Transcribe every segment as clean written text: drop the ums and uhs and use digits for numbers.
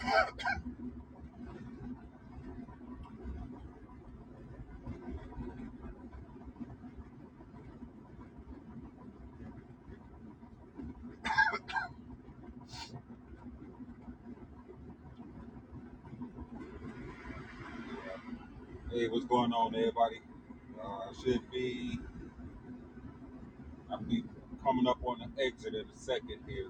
Hey, what's going on, everybody? I'll be coming up on the exit in a second here.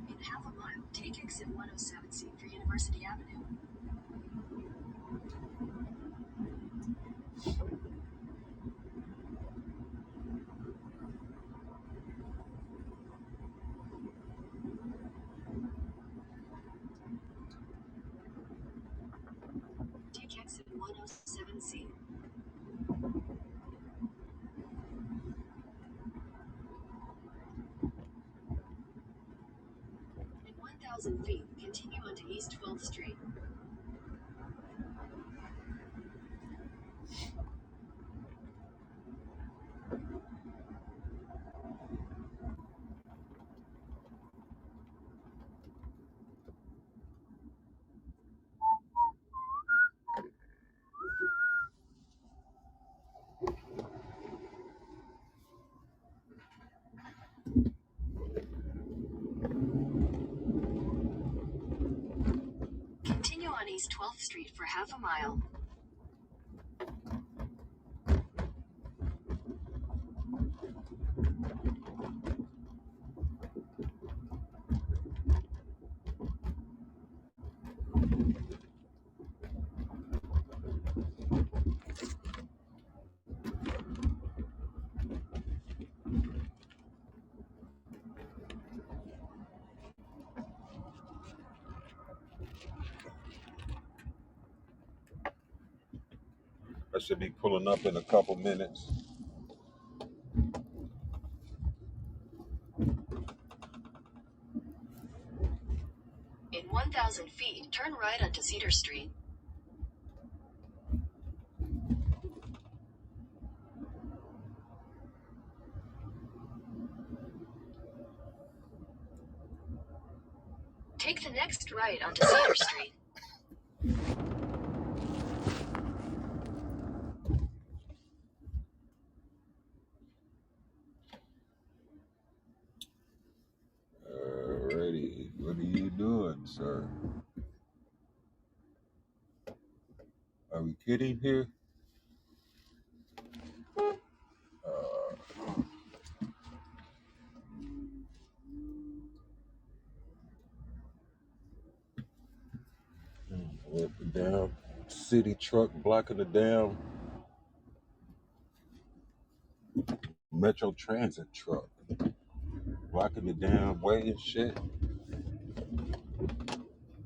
In half a mile, take exit 107C for University Avenue. Take exit 107C. In 1,000 feet, continue onto East 12th Street. Continue on East 12th Street for half a mile. I should be pulling up in a couple minutes. In 1,000 feet, turn right onto Cedar Street. Take the next right onto Cedar Street. Alrighty, what are you doing, sir? Are we kidding here? With the damn city truck blocking the damn Metro Transit truck, blocking the damn way and shit.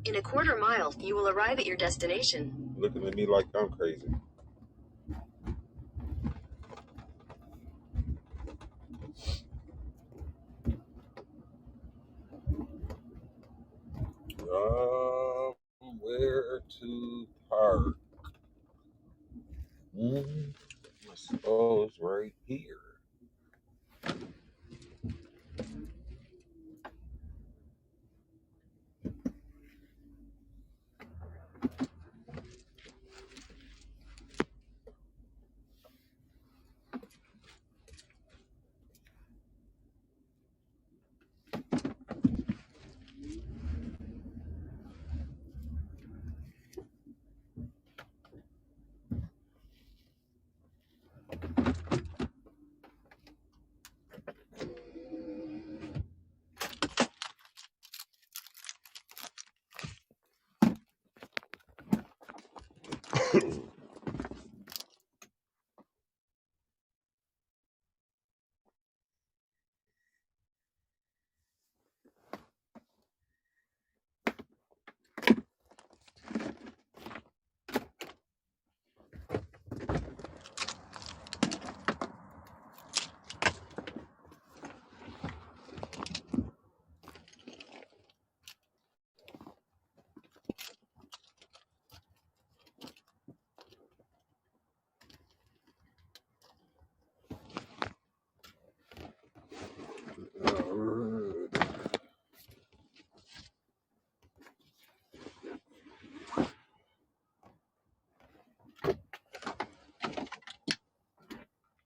In a quarter mile, you will arrive at your destination. Looking at me like I'm crazy. Where to park? I suppose right here.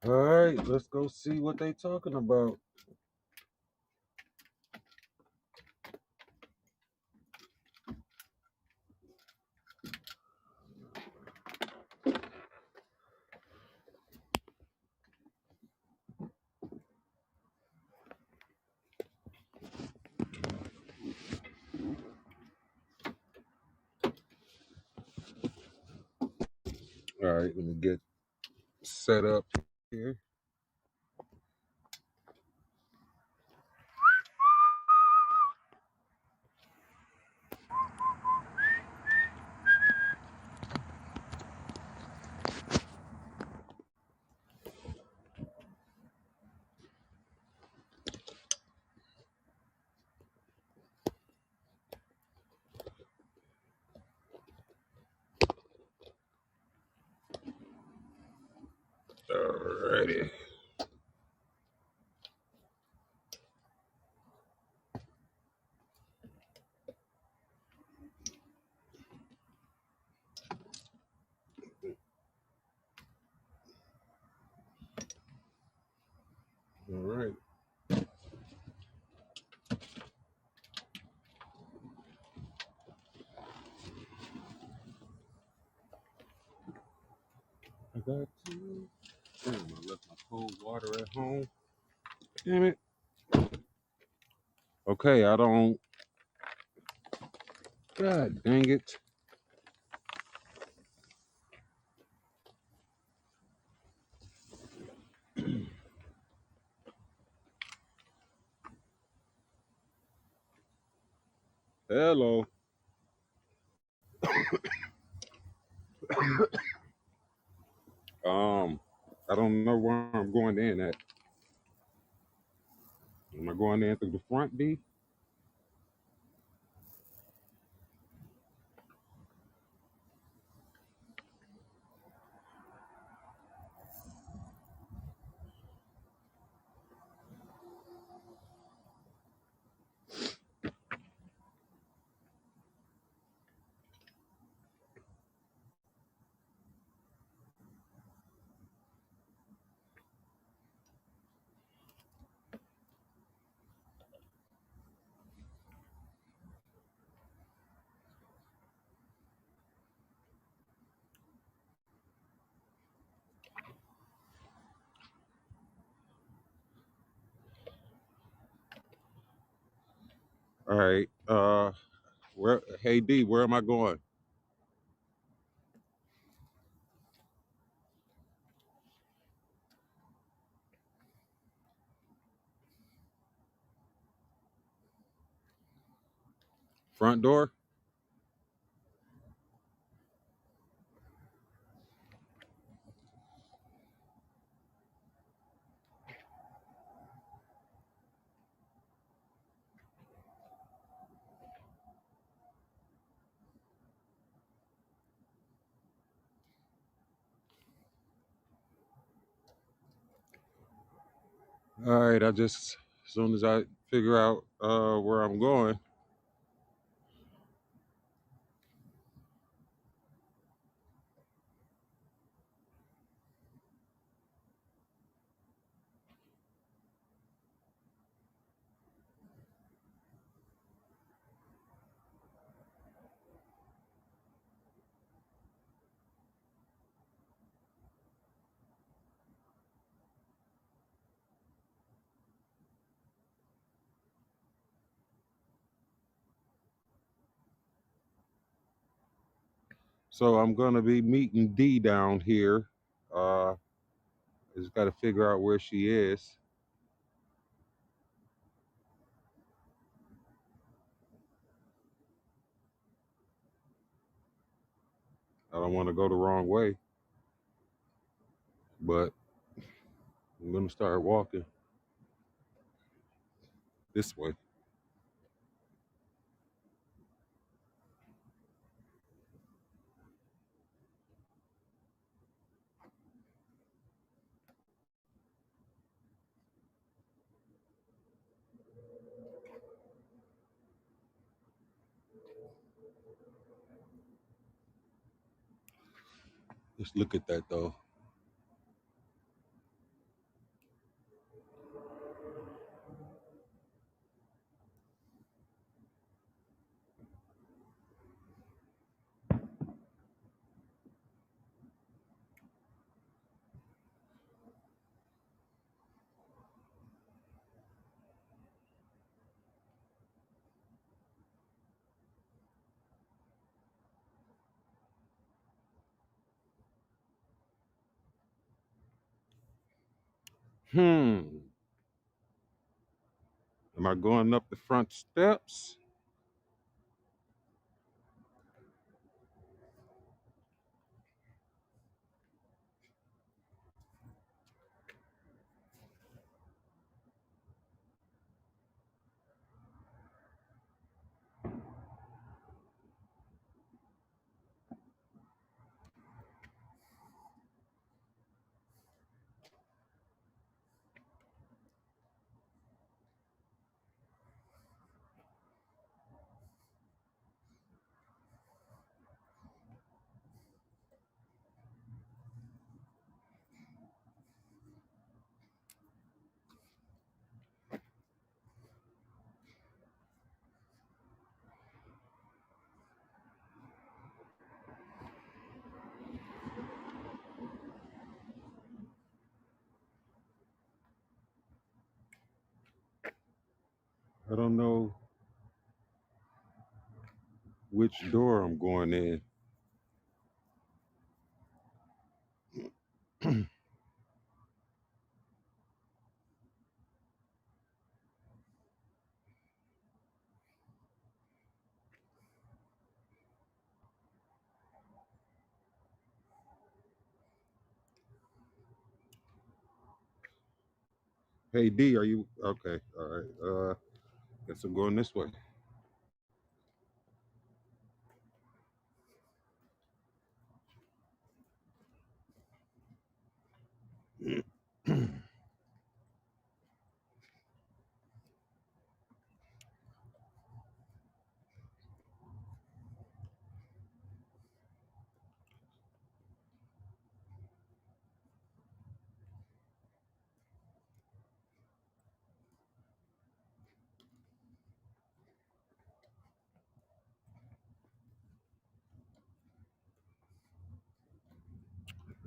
All right, let's go see what they talking about. All right, let me get set up here. All righty. All right. I got to. Damn, I left my cold water at home. Damn it. Okay, I don't. God dang it. Hello. I don't know where I'm going in at. Am I going in through the front, D? All right. Where? Hey, D, where am I going? Front door? All right. As soon as I figure out where I'm going. So I'm gonna be meeting D down here. I just got to figure out where she is. I don't want to go the wrong way, but I'm gonna start walking this way. Let's look at that though. Hmm. Am I going up the front steps? I don't know which door I'm going in. Hey D, are you okay? All right. Guess I'm going this way.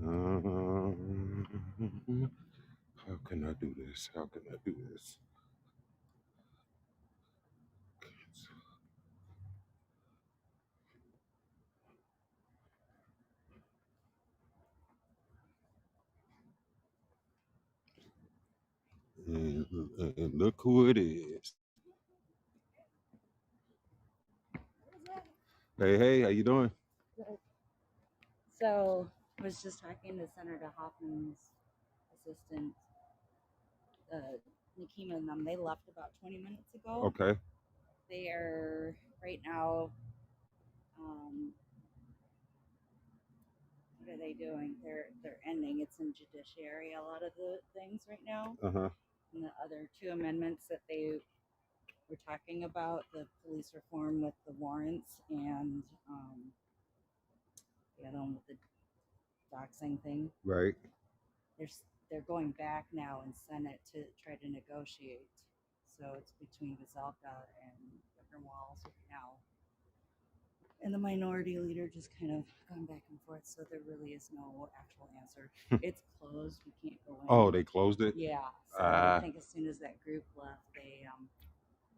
Um, how can I do this? How can I do this? And look who it is. Hey, hey, how you doing? So I was just talking to Senator Hoffman's assistant, Nikema, and them. They left about 20 minutes ago. Okay. They are right now. What are they doing? They're ending. It's in judiciary. A lot of the things right now, Uh-huh. and the other two amendments that they were talking about, the police reform with the warrants and the other one with the doxing thing. Right. They're going back now in Senate to try to negotiate. So it's between Veselka and Governor Walz right now. And the minority leader just kind of gone back and forth. So there really is no actual answer. It's closed. We can't go in. Oh, they closed it? Yeah. So I think as soon as that group left,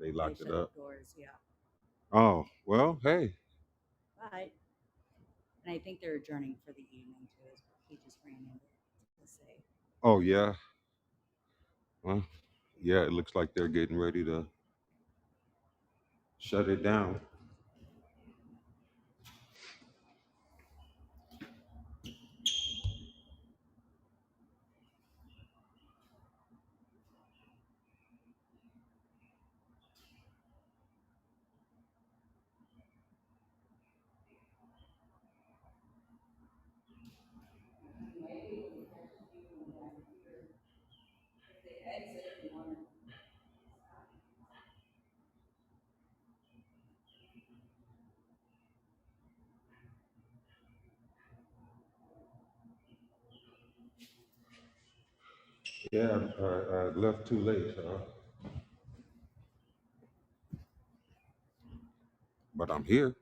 They locked shut it up. the doors. Yeah. Oh, well, hey. But and I think they're adjourning for the evening too. He just ran in to say. Oh, yeah. Well, yeah, it looks like they're getting ready to shut it down. Yeah, I left too late, but I'm here.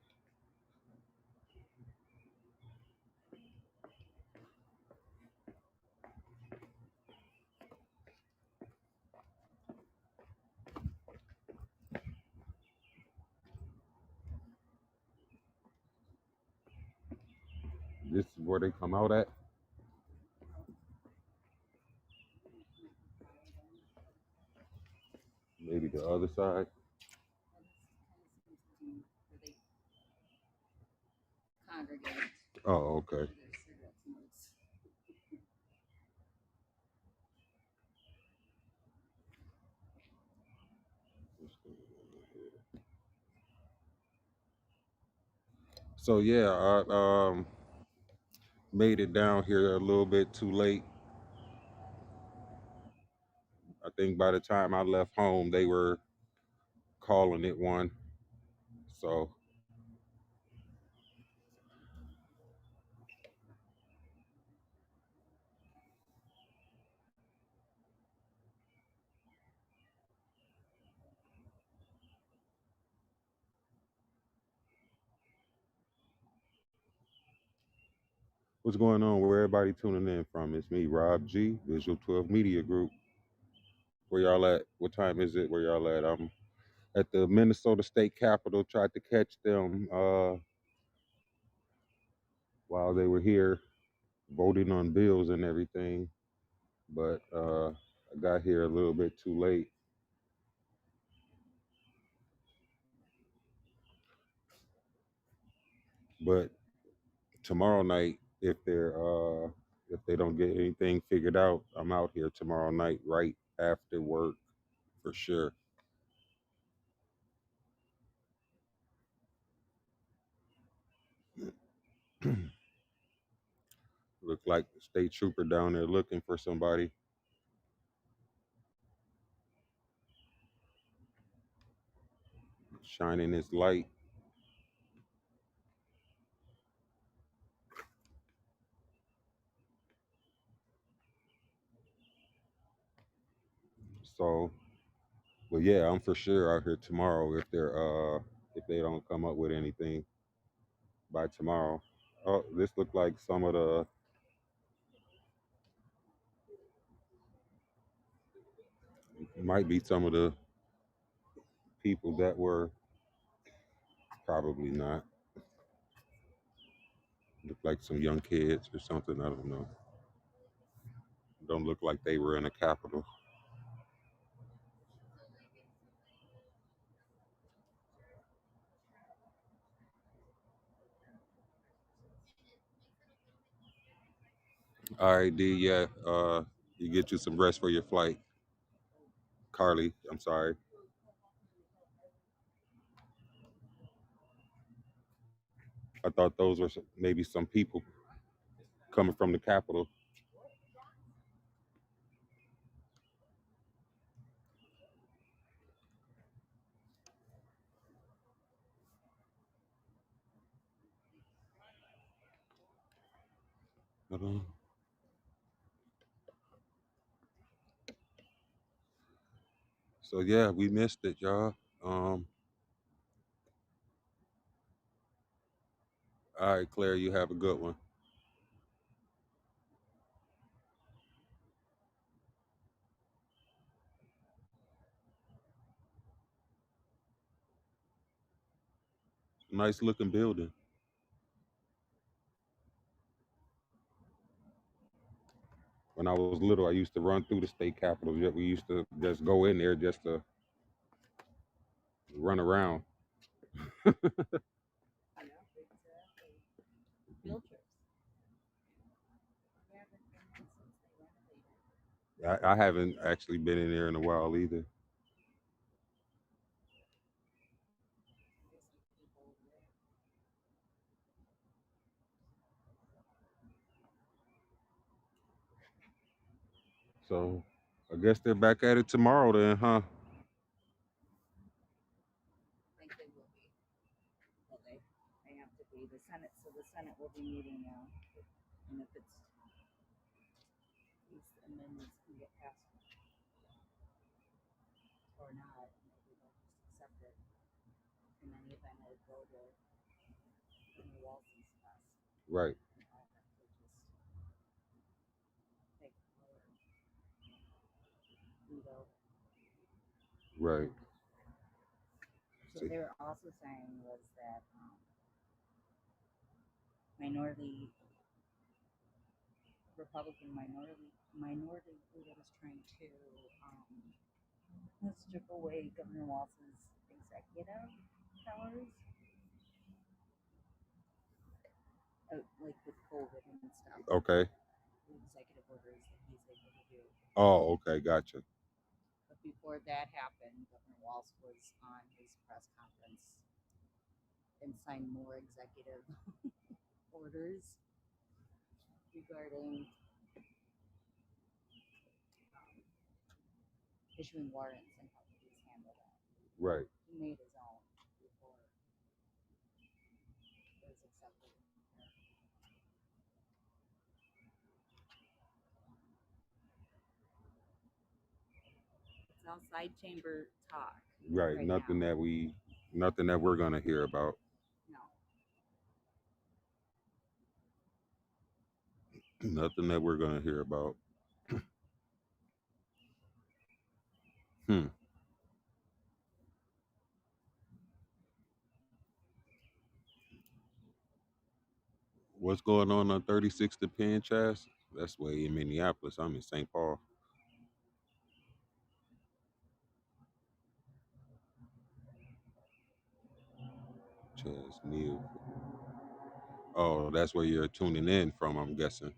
This is where they come out at. other side? And this kind of seems to be where they congregate Oh, for okay. their cigarette smokes. So yeah, I made it down here a little bit too late. I think by the time I left home, they were calling it one. So what's going on? Where everybody tuning in from? It's me, Rob G, Visual 12 Media Group. Where y'all at? What time is it? Where y'all at? I'm at the Minnesota State Capitol. Tried to catch them while they were here voting on bills and everything, but I got here a little bit too late. But tomorrow night, if they don't get anything figured out, I'm out here tomorrow night right after work for sure. Look like the state trooper down there looking for somebody, shining his light. So, but yeah, I'm for sure out here tomorrow if they don't come up with anything by tomorrow. Oh, this looked like some of the might be some of the people that were probably not. Look like some young kids or something. I don't know. Don't look like they were in the Capitol. All right, D. Yeah. You get you some rest for your flight, Carly. I'm sorry. I thought those were maybe some people coming from the Capitol. Uh-huh. So yeah, we missed it, y'all. All right, Claire. You have a good one. Nice looking building. When I was little, I used to run through the state capitol. We used to just go in there just to run around. Yeah, exactly. Field trips. We haven't been in since they renovated. I haven't actually been in there in a while either. There's some people over there. So I guess they're back at it tomorrow then, huh? I think they will be. Well, they have to be. The Senate, so the Senate will be meeting now. And if it's these amendments can get passed or not, maybe they'll just accept it. In any event, it'll go to Walton's desk. Right, And I'll have to just take our veto. right. So See, they were also saying was that minority Republican minority leader was trying to Let's strip away Governor Walz's executive powers, like with COVID and stuff. Okay. The executive orders that he's able to do. Oh, okay, gotcha. But before that happened, Governor Walz was on his press conference and signed more executive orders regarding issuing warrants and how police handle that. Right. He made his own before it was accepted. It's outside chamber talk. Right. Nothing now. that we're gonna hear about. No. Nothing that we're gonna hear about. Hmm. What's going on 36 to Penn, Chaz? That's way in Minneapolis. I'm in St. Paul. Chaz Neal. Oh, that's where you're tuning in from, I'm guessing.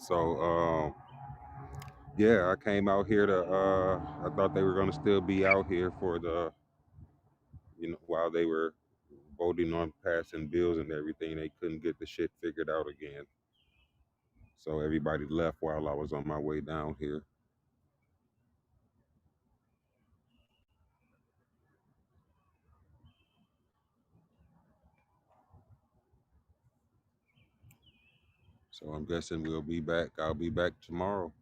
So, yeah, I came out here to. I thought they were gonna still be out here for the, while they were voting on passing bills and everything. They couldn't get the shit figured out again. So everybody left while I was on my way down here. So I'm guessing we'll be back. I'll be back tomorrow.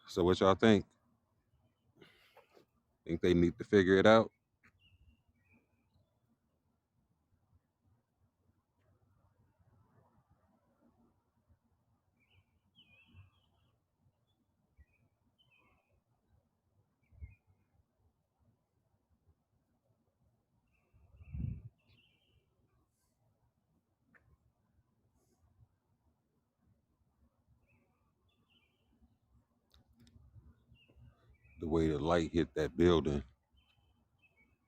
So what y'all think? Think they need to figure it out? The way the light hit that building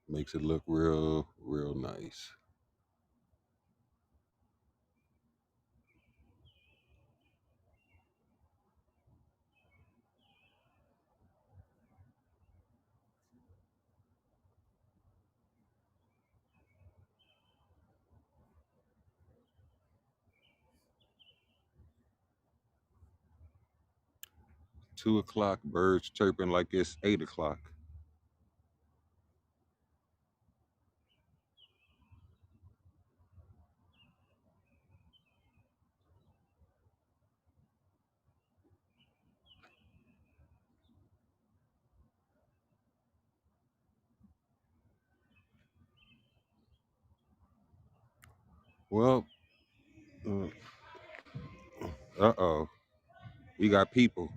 makes it look real, real nice. Two o'clock, birds chirping like it's 8 o'clock. Well, uh-oh. We got people.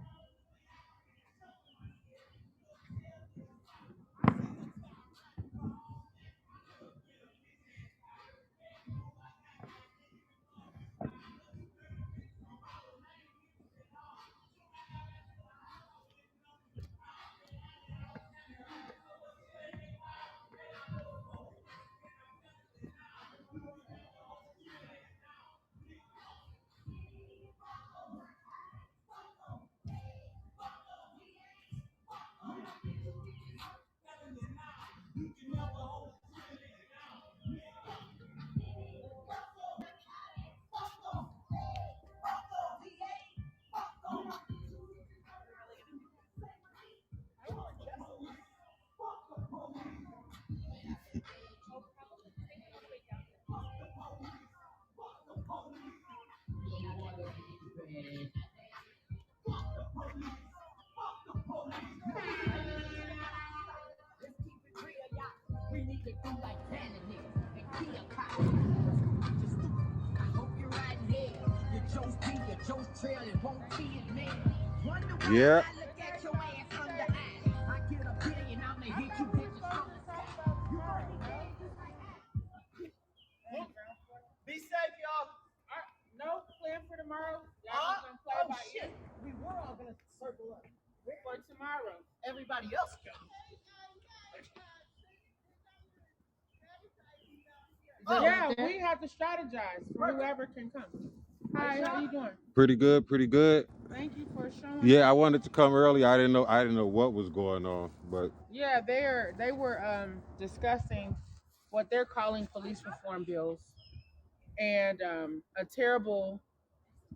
Yeah. Be safe, y'all. No plan for tomorrow. Y'all gonna play by ear? We were all gonna circle up for tomorrow. Everybody else go. Yeah, we have to strategize for whoever can come. Hi, how you doing? Pretty good, pretty good. Thank you for showing. Yeah, I wanted to come early. I didn't know what was going on, but Yeah, they were discussing what they're calling police reform bills, and a terrible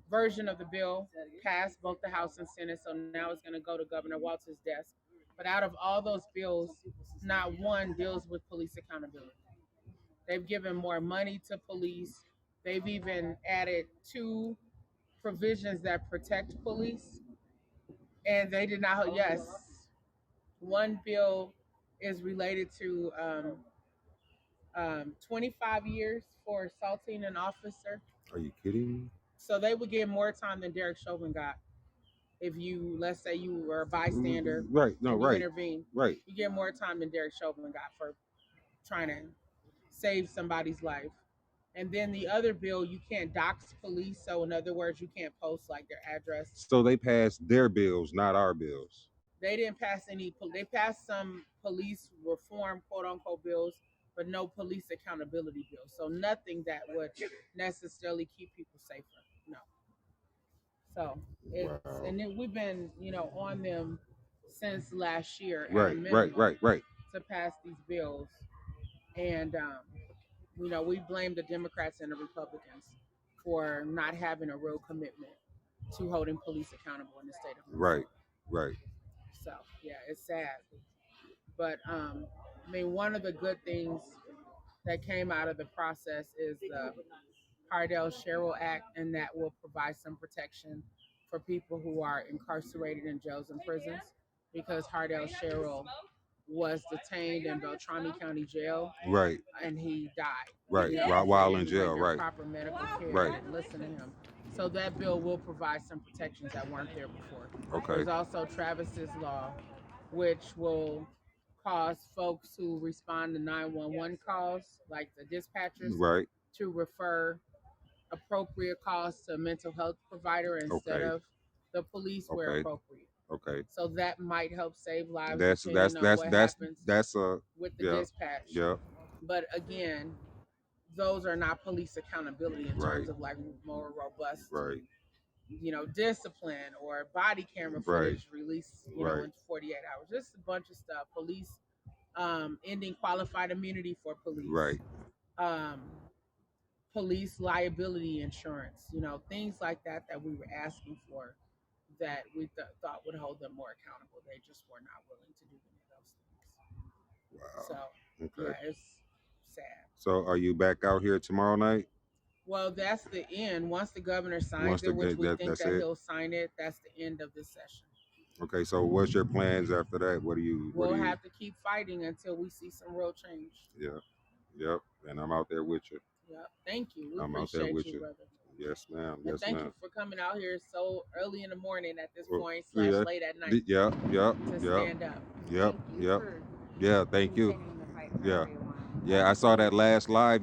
version of the bill passed both the House and Senate, so now it's going to go to Governor Walter's desk. But out of all those bills, not one deals with police accountability. They've given more money to police. They've even added 2 provisions that protect police, and they did not. Yes, one bill is related to 25 years for assaulting an officer. are you kidding me? So they would get more time than Derek Chauvin got. If you, let's say you were a bystander, Right? No, and you right, intervene, right. you get more time than Derek Chauvin got for trying to save somebody's life. And then the other bill, you can't dox police. So in other words, you can't post like their address. So they passed their bills, not our bills. They didn't pass any. They passed some police reform, quote unquote, bills, but no police accountability bills. So nothing that would necessarily keep people safer. No. So it's Wow. and then we've been, on them since last year at a Right, minimum right. to pass these bills, and we blame the Democrats and the Republicans for not having a real commitment to holding police accountable in the state of Minnesota. Right. So yeah, it's sad. But one of the good things that came out of the process is the Hardell-Sherrill Act, and that will provide some protection for people who are incarcerated in jails and prisons, because Hardell-Sherrill was detained in Beltrami County Jail, Right. and he died. Right. Because While they in didn't jail, render right. proper medical care Right. and listen to him. So that bill will provide some protections that weren't there before. Okay. There's also Travis's law, which will cause folks who respond to 911 calls, like the dispatchers, Right. to refer appropriate calls to a mental health provider instead Okay. of the police where Okay. appropriate. Okay. So that might help save lives, That's depending on what happens with the yeah. dispatch. Yeah. But again, those are not police accountability in Right. terms of like more robust, Right. discipline or body camera Right. footage released, Right. in 48 hours. Just a bunch of stuff. Police, ending qualified immunity for police. Right. Police liability insurance, things like that we were asking for, that we thought would hold them more accountable. They just were not willing to do any of those things. Wow. So Okay. yeah, it's sad. So are you back out here tomorrow night? Well, that's the end. Once the governor signs Once the it, which we think that's that it? he'll sign it, that's the end of this session. Okay. So what's your plans after that? We'll have to keep fighting until we see some real change. Yeah. Yep. And I'm out there with you. Yep. Thank you. We I'm out there appreciate with you, you. brother. Yes, ma'am. And Yes, thank ma'am. you for coming out here so early in the morning at this Well, point / yeah. late at night Yep. to stand up. Yep. Thank you Yep. for Yeah. Thank you. continuing the fight for Yeah. everyone. Yeah, I saw that last live.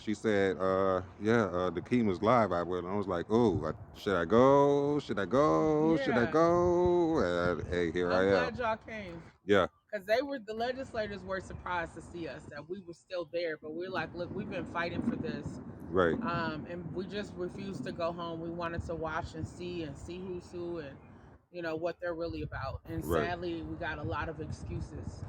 She said, the King was live. I was like, oh, should I go? Should I go? Should I Yeah. go? Hey, here I'm I am. glad y'all came, Yeah, because the legislators were surprised to see us, that we were still there. But we're like, look, we've been fighting for this, right, and we just refused to go home. We wanted to watch and see who's who, and what they're really about. And Right. sadly, we got a lot of excuses,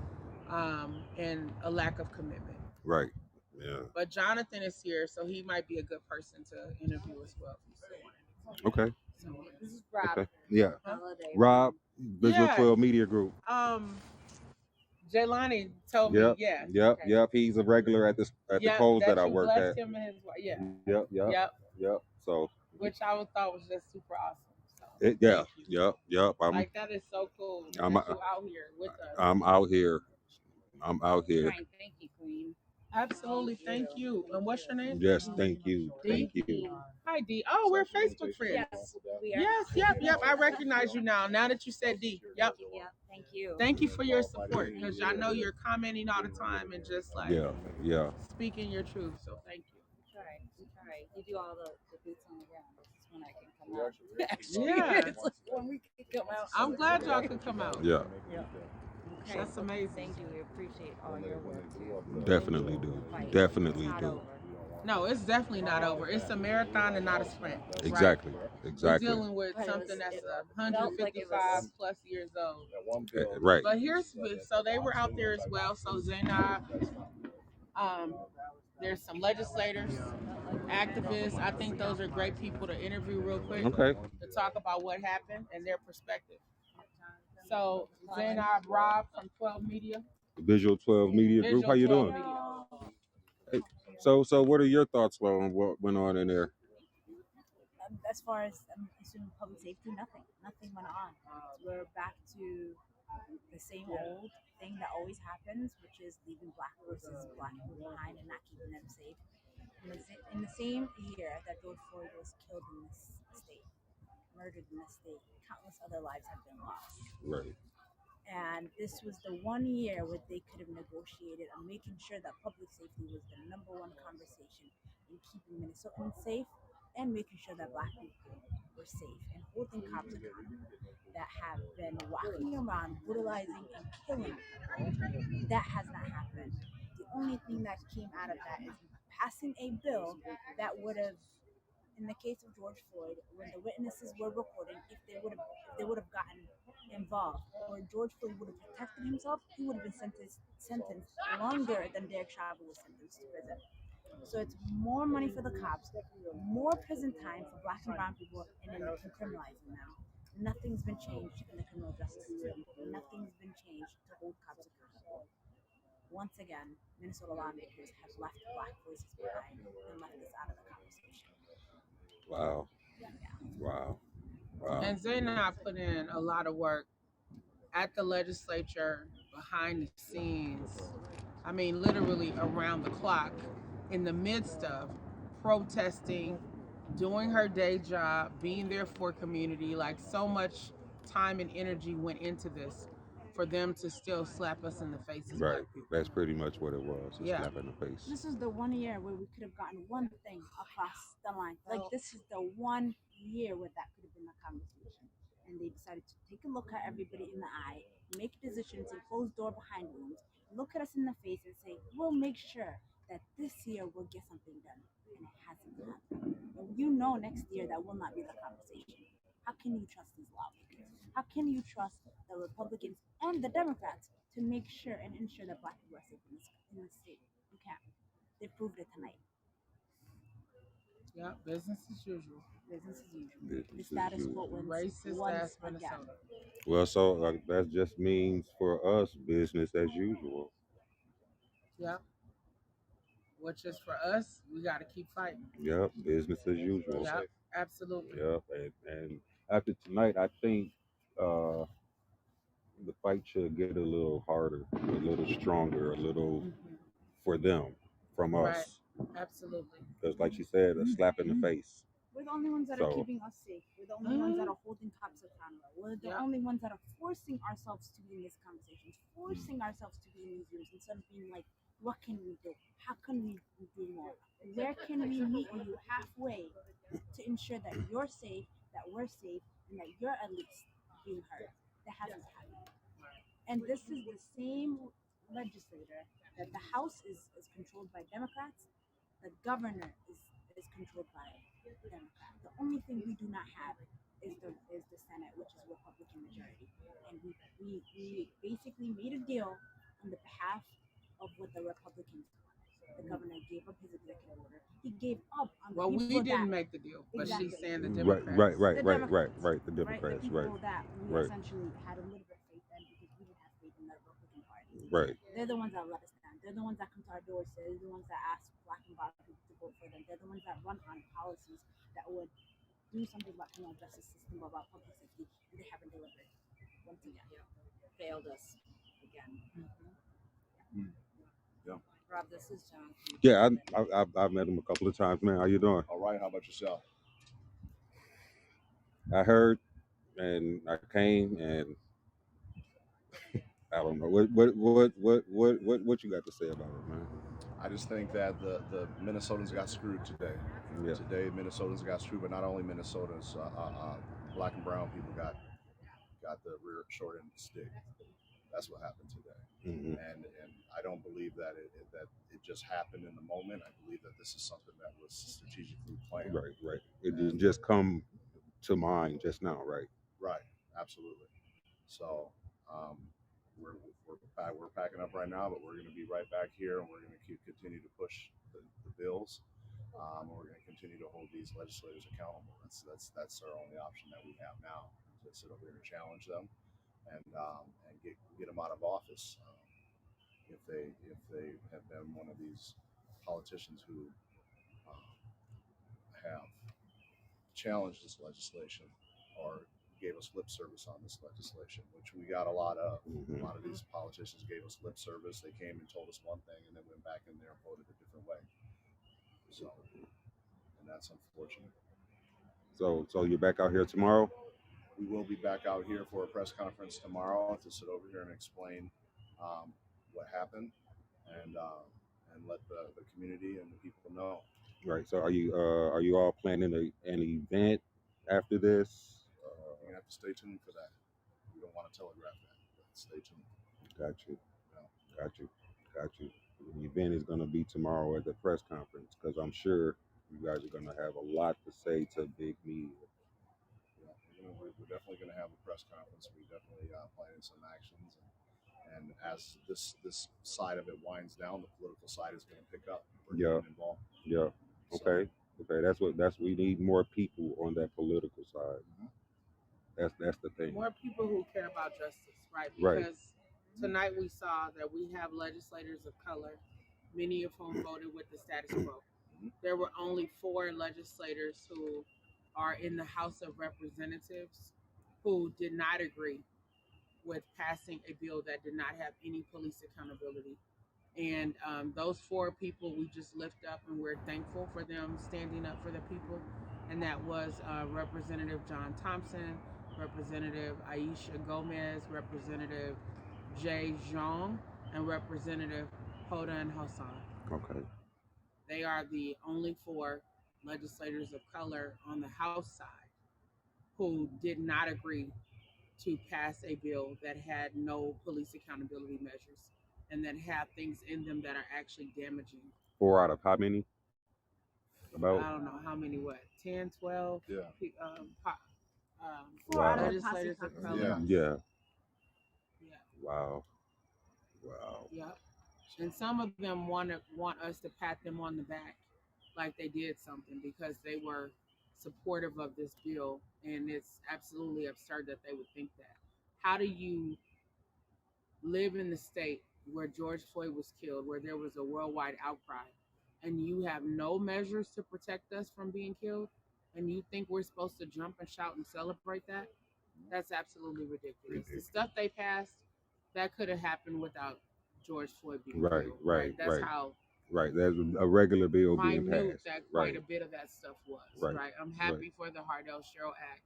and a lack of commitment. right. Yeah. But Jonathan is here, so he might be a good person to interview as well. If you still want it. Okay. So, this is Rob. Okay. Yeah. Holiday. Rob, Visual Yeah. 12 Media Group. Jaylani told me, Yep. yeah. Yep. Okay. Yep. He's a regular at the polls that I you work blessed at. him and his wife. Yeah. Yep. Yep. Yep. Yep. So. Which I thought was just super awesome. So, Yeah. thank you. Yep. Like, that is so cool that I'm- you out here with us. I'm out here. Right, thank you, Queen. Absolutely. Thank you. And what's your name? Yes. Thank you. Dee? Thank you. Hi, Hi, D. Oh, we're Facebook friends. Yes, we are. Yep. I recognize you now. Now that you said D. Yep. Yeah, thank you. Thank you for your support because I know you're commenting all the time and just like Yeah, yeah. speaking your truth. So thank you. We try. You do all the boots on the ground. This is when I can come out. Actually, Yeah. it's like when we can come out. I'm glad y'all could come out. Yeah, Yeah. Okay. That's amazing. Thank you. We appreciate all your work too. definitely do. Fight. Definitely It's not do. over. No, it's definitely not over. It's a marathon and not a sprint. Right? Exactly. We're Exactly. dealing with But something that's it felt like it 155 was. plus years old. Right. But so they were out there as well. So Zainab, there's some legislators, activists. I think those are great people to interview real quick Okay. to talk about what happened and their perspective. So Zainab Rob from 12 Media. Visual 12 Media Group. Visual How you 12 doing? Media. Hey, so what are your thoughts on what went on in there? As far as I'm assuming public safety, nothing went on. We're back to the same old thing that always happens, which is leaving black people behind and not keeping them safe. In the same year that George Floyd was killed in this state, murdered in this state, countless other lives have been lost. Right. And this was the 1 year where they could have negotiated on making sure that public safety was the number one conversation in keeping Minnesotans safe and making sure that black people were safe and holding cops accountable that have been walking around brutalizing and killing people. That has not happened. The only thing that came out of that is passing a bill that would have, in the case of George Floyd, when the witnesses were recording, if they would have gotten involved, or George Floyd would have protected himself, he would have been sentenced longer than Derek Chauvin was sentenced to prison. So it's more money for the cops, more prison time for black and brown people, and then criminalizing them. Nothing's been changed in the criminal justice system. Nothing's been changed to hold cops accountable. Once again, Minnesota lawmakers have left black voices behind and left us out of the conversation. Wow. Wow. Wow. And Zainab put in a lot of work at the legislature, behind the scenes. I mean, literally around the clock, in the midst of protesting, doing her day job, being there for community. Like, so much time and energy went into this for them to still slap us in the face as Right. black people. That's pretty much what it was. A Yeah. slap in the face. This is the 1 year where we could have gotten one thing across the line. Like, this is the 1 year where that could have been the conversation. And they decided to take a look at everybody in the eye, make decisions in closed door behind rooms, look at us in the face and say, we'll make sure that this year we'll get something done. And it hasn't happened. And you know next year that will not be the conversation. How can you trust these lawmakers? How can you trust the Republicans and the Democrats to make sure and ensure that black people are safe in this state? You can't. They proved it tonight. Yeah, business as usual. Business as usual. Business The as status usual. quo wins Racist once ass again. Minnesota. Well, so that just means for us business as usual. Yeah. Which is for us, we got to keep fighting. Yep, business as usual. Yeah, absolutely. Yep, and after tonight, I think the fight should get a little harder, a little stronger, a little for them from Right. us. Absolutely. Because, like she said, a slap in the face. We're the only ones that are So- keeping us safe. We're the only ones that are holding cops accountable. We're the Yeah. only ones that are forcing ourselves to be in these conversations, forcing ourselves to be in these rooms instead of being like, what can we do? How can we do more? Where can we meet you halfway to ensure that you're safe, that we're safe, and that you're at least being heard? That hasn't happened. And this is the same legislator that the House is controlled by Democrats, the governor is controlled by Democrats. The only thing we do not have is the Senate, which is Republican majority. And we basically made a deal on the behalf of what the Republicans wanted. The governor gave up his executive order. He gave up on the Well, we people didn't that make the deal, but Exactly. she's saying the Right, Democrats. right, right, The right, Democrats, right, the right, Democrats, the right, people that we right. essentially had a little bit of faith in because we didn't have faith in the Republican Party. right. They're the ones that let us down. They're the ones that come to our doors. They're the ones that ask black and brown people to vote for them. They're the ones that run on policies that would do something about criminal justice system, about public safety, and they haven't delivered. Once again, Failed us again. Yeah. Rob, this is John. Yeah, I've met him a couple of times, man. How you doing? All right, how about yourself? I heard and I came and I don't know what you got to say about it, man. I just think that the Minnesotans got screwed today. Yeah. Today, Minnesotans got screwed, but not only Minnesotans, black and brown people got the rear short end of the stick. That's what happened today, Hmm. and I don't believe that it just happened in the moment. I believe that this is something that was strategically planned. Right. It didn't just come to mind just now, right? Right, absolutely. So we're packing up right now, but we're going to be right back here, and we're going to continue to push the bills. We're going to continue to hold these legislators accountable. That's our only option that we have now, to sit over here and challenge them, and get them out of office. If they have been one of these politicians who um, have challenged this legislation or gave us lip service on this legislation, which we got a lot of. A lot of these politicians gave us lip service. They came and told us one thing and then went back in there and voted a different way. So, and that's unfortunate. So you're back out here tomorrow? We will be back out here for a press conference tomorrow to sit over here and explain what happened and let the community and the people know. Right. So are you all planning an event after this? You're gonna have to stay tuned for that. We don't want to telegraph that, but stay tuned. Got you. Yeah. Got you. The event is going to be tomorrow at the press conference because I'm sure you guys are going to have a lot to say to big media. Yeah, we're definitely going to have a press conference. We definitely planning some actions, and as this side of it winds down, the political side is going to pick up. We're Yeah. getting involved. Yeah. Okay. Okay. That's we need more people on that political side. That's the thing. More people who care about justice, right? Right. Because tonight we saw that we have legislators of color, many of whom voted with the status quo. There were only 4 legislators who are in the House of Representatives who did not agree with passing a bill that did not have any police accountability. And those 4 people we just lift up, and we're thankful for them standing up for the people. And that was Representative John Thompson, Representative Aisha Gomez, Representative Jay Zhang, and Representative Hodan Hassan. Okay. They are the only 4 legislators of color on the House side who did not agree to pass a bill that had no police accountability measures and that have things in them that are actually damaging. 4 out of how many? About. I don't know how many, 10, 12 Yeah. Four out of the legislators posse of color. Yeah. Yeah. Yeah. Wow. Yep. And some of them want us to pat them on the back like they did something because they were supportive of this bill, and it's absolutely absurd that they would think that. How do you live in the state where George Floyd was killed, where there was a worldwide outcry, and you have no measures to protect us from being killed, and you think we're supposed to jump and shout and celebrate that? That's absolutely ridiculous. The stuff they passed, that could have happened without George Floyd being killed. That's how Right. There's a regular bill being minute passed. that quite Right. a bit of that stuff was. Right. I'm happy for the Hardell-Sherrill Act,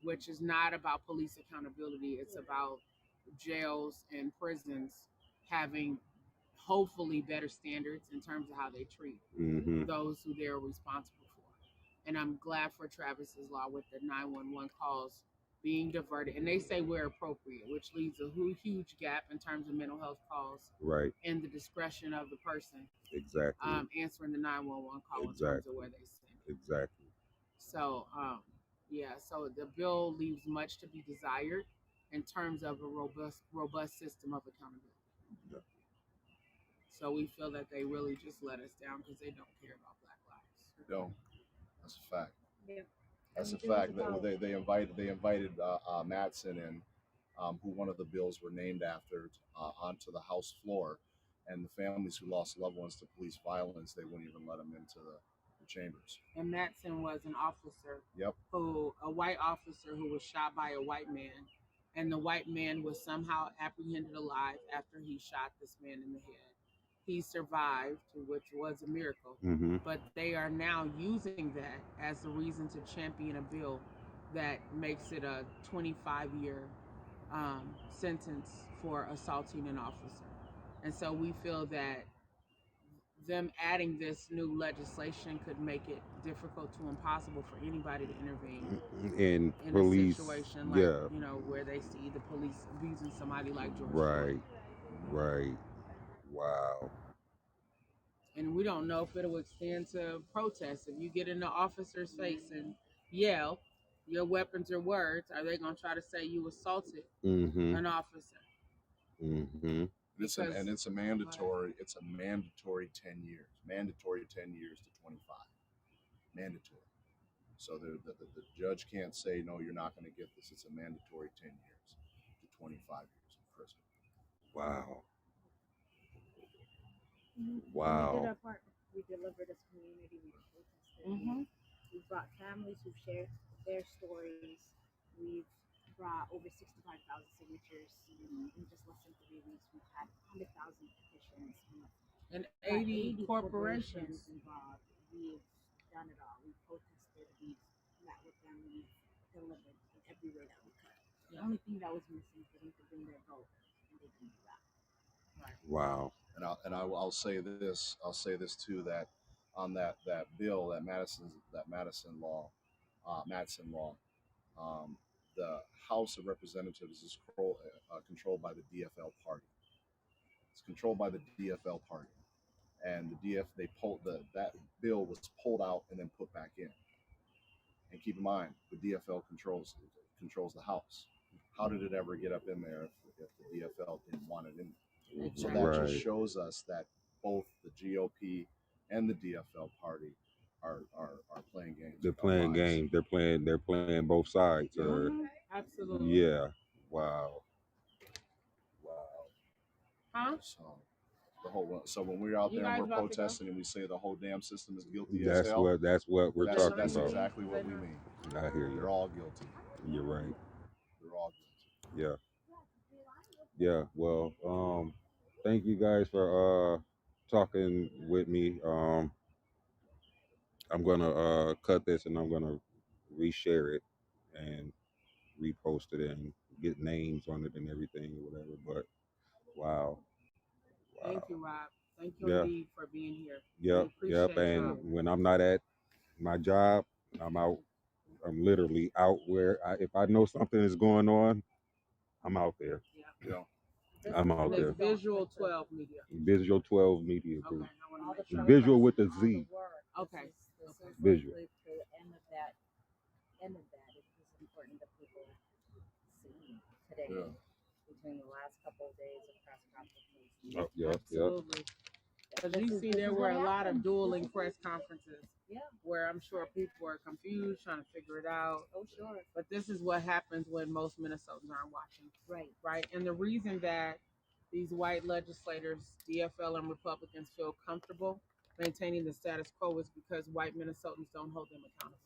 which is not about police accountability. It's about jails and prisons having hopefully better standards in terms of how they treat Mm-hmm. those who they're responsible for. And I'm glad for Travis's law with the 911 calls being diverted. And they say we're appropriate, which leaves a huge gap in terms of mental health calls Right. and the discretion of the person Exactly. answering the 911 call in terms Exactly. of where they send it. Exactly. So, so the bill leaves much to be desired in terms of a robust system of accountability. Yeah. So we feel that they really just let us down because they don't care about Black lives. They don't. That's a fact. Yeah. That's a Everything's fact. about- They invited Madsen in, who one of the bills were named after, onto the House floor, and the families who lost loved ones to police violence, they wouldn't even let them into the chambers. And Matson was an officer, Yep. a white officer who was shot by a white man, and the white man was somehow apprehended alive after he shot this man in the head. He survived, which was a miracle. Mm-hmm. But they are now using that as the reason to champion a bill that makes it a 25-year sentence for assaulting an officer. And so we feel that them adding this new legislation could make it difficult to impossible for anybody to intervene And in police, a situation like, yeah, where they see the police abusing somebody like George right, Floyd. right. Wow. And we don't know if it'll extend to protests. If you get in the officer's face and yell, your weapons or words, are they gonna try to say you assaulted Mm-hmm. an officer? Mm-hmm. And it's a mandatory 10 years, mandatory 10 years to 25, mandatory. So the judge can't say, no, you're not going to get this. It's a mandatory 10 years to 25 years in prison. Wow. We Wow. did our part. We delivered as community. We protested. Mm-hmm. We brought families who've shared their stories. We've brought over 65,000 signatures in just less than 3 weeks. We've had 100,000 petitions. And We've got 80 corporations. involved. We've done it all. We've protested. We've met with them. We've delivered in every way that we could. The only thing that was missing for them to bring their vote, and they didn't do that. Wow. And I'll say this. I'll say this too, that on that bill, that Madison law, the House of Representatives is controlled by the DFL party. It's controlled by the DFL party, and that bill was pulled out and then put back in. And keep in mind, the DFL controls the House. How did it ever get up in there if the DFL didn't want it in there? So that Right. just shows us that both the GOP and the DFL party are playing games. They're with our playing lives. games. They're playing both sides. Absolutely. Yeah. Wow. Wow. Huh? So when we're out You there and guys we're about to go? protesting and we say the whole damn system is guilty as That's hell, what we're talking that's about. exactly what we mean. I hear You're you. all guilty. You're right. You're all guilty. Yeah. Yeah. Well, thank you guys for talking with me. I'm gonna cut this and I'm gonna reshare it and repost it and get names on it and everything or whatever. But wow. Thank you, Rob. Thank you Yeah. indeed for being here. Yep. We Yep. appreciate And y'all. when I'm not at my job, I'm out. I'm literally out where if I know something is going on, I'm out there. You know, I'm out And there. it's Visual 12 Media. Visual 12 Media Okay, Group. I want All to the make sure. Visual with a all Z. the work. Okay. This is Visual. like the end of that. End of that. It was important that people see today Yeah. between the last couple of days of press conferences. Oh, yep. Absolutely. Because This you is- see, this there is were what a lot of happened. dueling This is- press conferences Yeah. where I'm sure people were confused, trying to figure it out. Oh, sure. But this is what happens when most Minnesotans aren't watching, Right. right? And the reason that these white legislators, DFL and Republicans, feel comfortable maintaining the status quo is because white Minnesotans don't hold them accountable.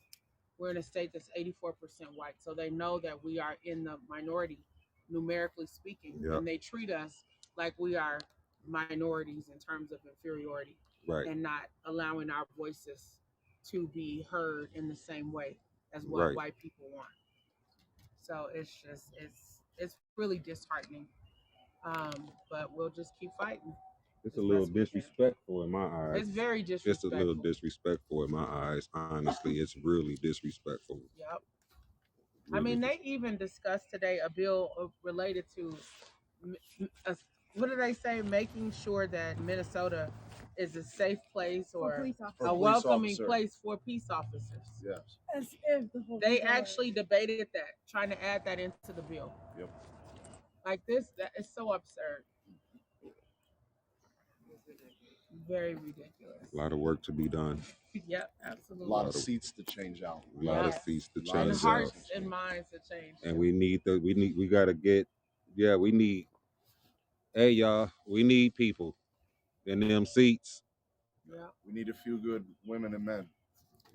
We're in a state that's 84% white, so they know that we are in the minority, numerically speaking, Yep. and they treat us like we are minorities in terms of inferiority Right. and not allowing our voices to be heard in the same way as what Right. white people want. So it's just it's really disheartening. But we'll just keep fighting. It's as a little best we can. disrespectful in my eyes. It's very It's a disrespectful. little disrespectful in my eyes. Honestly, it's really disrespectful. Yep. I Really mean, they even discussed today a bill related to, what do they say, making sure that Minnesota is a safe place For or police For a officers. police welcoming officer. place for peace officers. Yes. As if the whole They thing was- actually debated that, trying to add that into the bill. Yep. Like this, that is so absurd. Very ridiculous. A lot of work to be done. Yep, A absolutely. lot of seats to change out. A lot of Yes. seats to And And change hearts out. and minds to change. And we gotta get, we need, hey y'all, we need people in them seats. Yeah, We need a few good women and men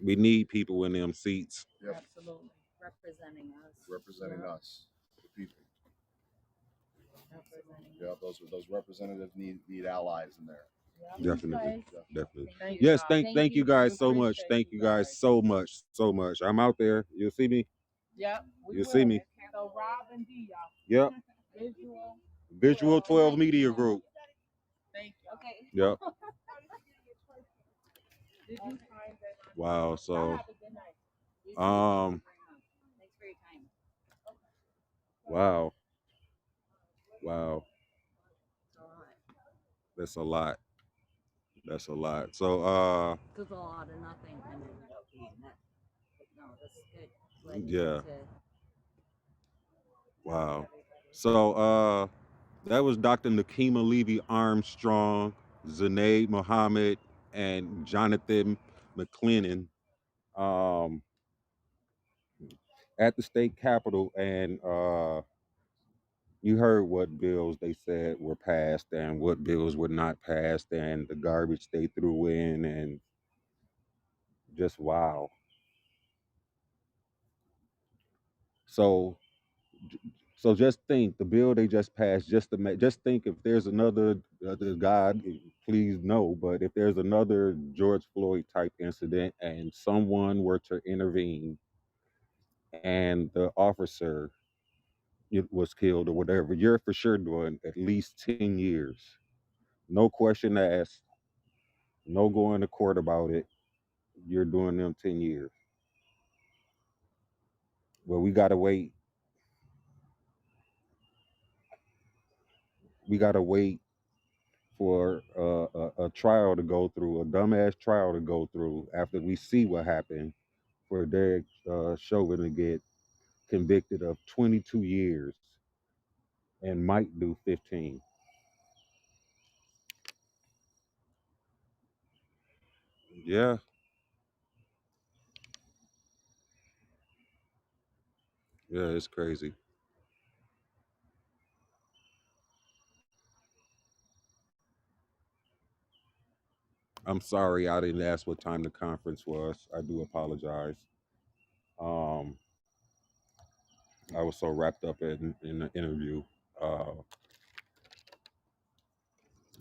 We need people in them seats. Yep. absolutely. Representing us. representing Yeah. us, the people. Absolutely. Yeah, those representatives need allies in there. Definitely. Guys. Definitely. Thank you, Yes, guys. thank you guys so much. Appreciate Thank you you guys so much. I'm out there. You'll see me Yep, we You see will. me? So Rob and D, y'all. Yep. Visual. Visual 12 Media Group. Thank you. Okay. Yep. Did you find that? Wow. Y'all So, have a good night. Thanks for your time. wow. Wow. That's a lot. That's a lot. So, There's a lot of nothing ended up being that. But no, that's good. Glad you yeah. got to Wow. So, that was Dr. Nakima Levy Armstrong, Zanae Muhammad, and Jonathan McLennan at the state capitol. And you heard what bills they said were passed and what bills were not passed, and the garbage they threw in, and just wow. So, so just think the bill they just passed. Just think if there's another God, please no. But if there's another George Floyd type incident and someone were to intervene and the officer was killed or whatever, you're for sure doing at least 10 years. No question asked. No going to court about it. You're doing them 10 years. But we gotta wait. We gotta wait for a trial to go through, a dumbass trial to go through after we see what happened for Derek Chauvin to get convicted of 22 years and might do 15. Yeah, yeah, it's crazy. I'm sorry I didn't ask what time the conference was. I do apologize. Um, I was so wrapped up in the interview. Uh,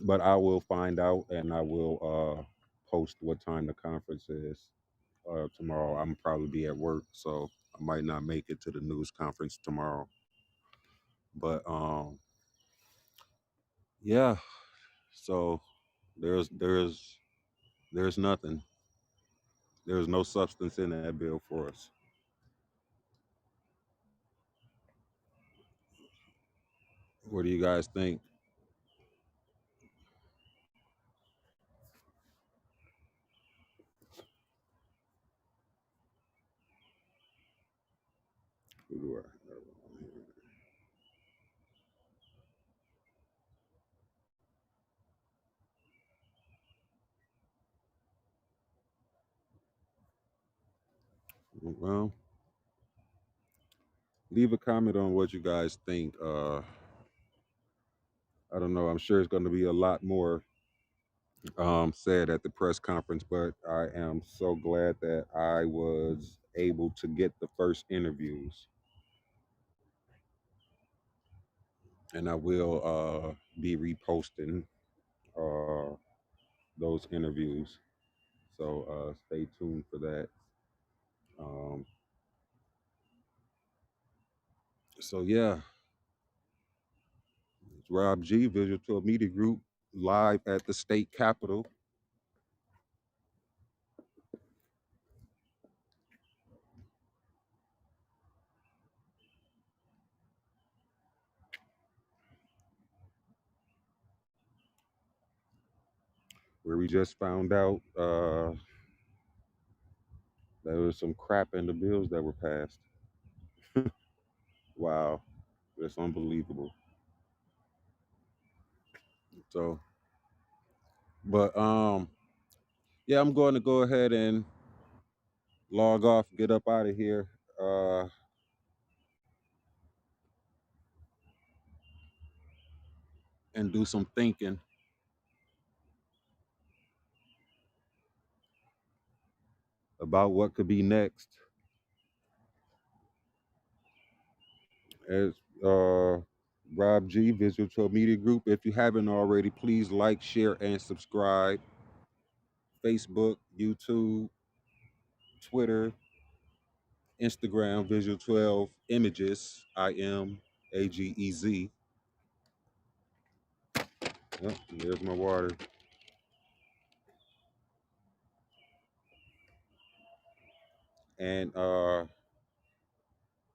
but I will find out and I will post what time the conference is tomorrow. I'm probably be at work, so I might not make it to the news conference tomorrow. But yeah. So there's nothing. There's no substance in that bill for us. What do you guys think? Who do I- Well, leave a comment on what you guys think. I don't know. I'm sure it's going to be a lot more said at the press conference, but I am so glad that I was able to get the first interviews, and I will be reposting uh, those interviews. So stay tuned for that. Um, so yeah, it's Rob G, Visual 12 Media Group, live at the state capitol. Where we just found out there was some crap in the bills that were passed. Wow, that's unbelievable. So, but yeah, I'm going to go ahead and log off, get up out of here, and do some thinking about what could be next. As Rob G, Visual 12 Media Group. If you haven't already, please like, share, and subscribe. Facebook, YouTube, Twitter, Instagram Visual 12 Images. IMAGEZ. Yep, there's my water. And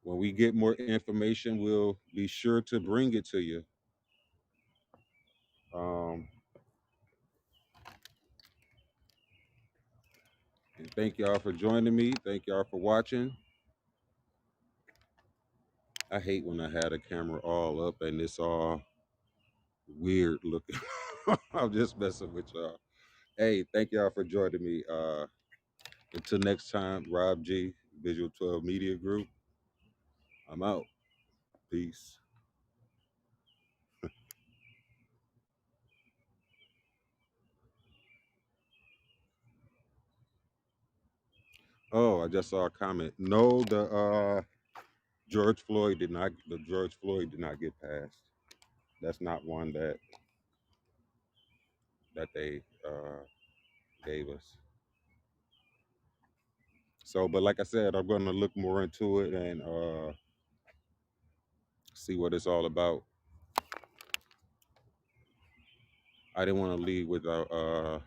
when we get more information, we'll be sure to bring it to you. Um, and thank y'all for joining me. Thank y'all for watching. I hate when I had a camera all up and it's all weird looking. I'm just messing with y'all. Hey, thank y'all for joining me. Until next time, Rob G, Visual 12 Media Group. I'm out. Peace. Oh, I just saw a comment. No, the George Floyd did not. The George Floyd did not get passed. That's not one that they gave us. So, but like I said, I'm gonna look more into it and see what it's all about. I didn't want to leave without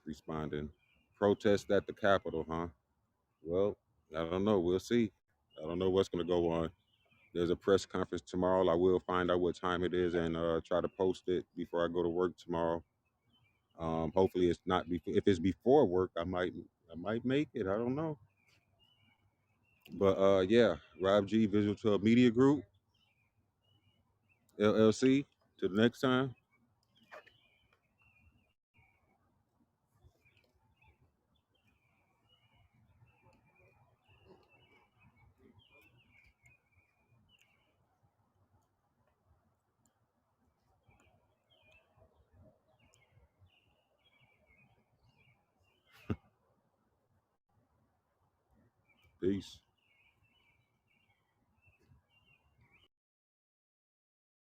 responding. Protest at the Capitol, huh? Well, I don't know. We'll see. I don't know what's gonna go on. There's a press conference tomorrow. I will find out what time it is and try to post it before I go to work tomorrow. Hopefully it's not before. If it's before work, I might make it. I don't know. But yeah, Rob G, Visual 12 Media Group, LLC. Till the next time. Peace.